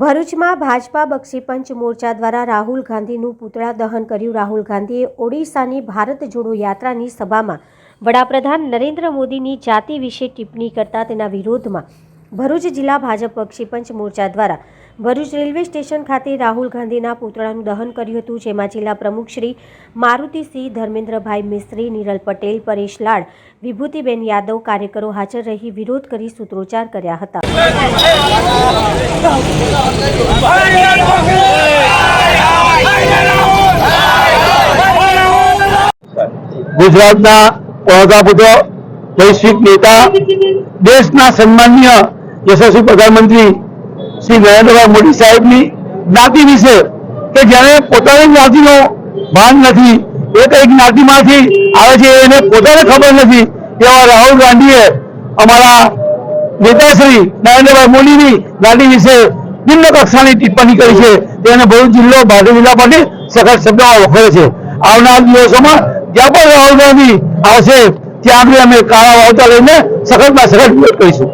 ભરૂચમાં ભાજપા બક્ષીપંચ મોરચા દ્વારા રાહુલ ગાંધીનું પૂતળા દહન કર્યું। રાહુલ ગાંધીએ ઓડિશાની ભારત જોડો યાત્રાની સભામાં વડાપ્રધાન નરેન્દ્ર મોદીની જાતિ વિશે ટિપ્પણી કરતા તેના વિરોધમાં ભરૂચ જિલ્લા ભાજપ બક્ષીપંચ મોરચા દ્વારા ભરૂચ રેલવે સ્ટેશન ખાતે રાહુલ ગાંધીના પૂતળાનું દહન કર્યું હતું, જેમાં જિલ્લા પ્રમુખ શ્રી મારુતિસિંહ, ધર્મેન્દ્રભાઈ મિસ્ત્રી, નિરલ પટેલ, પરેશ લાડ, વિભૂતિબેન યાદવ કાર્યકરો હાજર રહી વિરોધ કરી સૂત્રોચ્ચાર કર્યા હતા। ગુજરાતના પ્રધાનમંત્રી, વૈશ્વિક નેતા, દેશના સન્માનીય યશસ્વી પ્રધાનમંત્રી શ્રી નરેન્દ્રભાઈ મોદી સાહેબની જ્ઞાતિ વિશે કે જેને પોતાની જ્ઞાતિનો ભાન નથી, એ કઈ જ્ઞાતિમાંથી આવે છે એને પોતાને ખબર નથી, એવા રાહુલ ગાંધીએ અમારા નેતા શ્રી નરેન્દ્રભાઈ મોદીની જ્ઞાતિ વિશે નિમ્ન કક્ષાની ટિપ્પણી કરી છે। તેને ભરૂચ જિલ્લો ભારતીય જનતા પાર્ટી સખત શબ્દોમાં વખોડે છે। આવનાર દિવસોમાં જ્યાં પણ રાહુલ ગાંધી આવશે ત્યાં અમે કાળા વાવતા લઈને સખતમાં સખત વિરોધ કરીશું।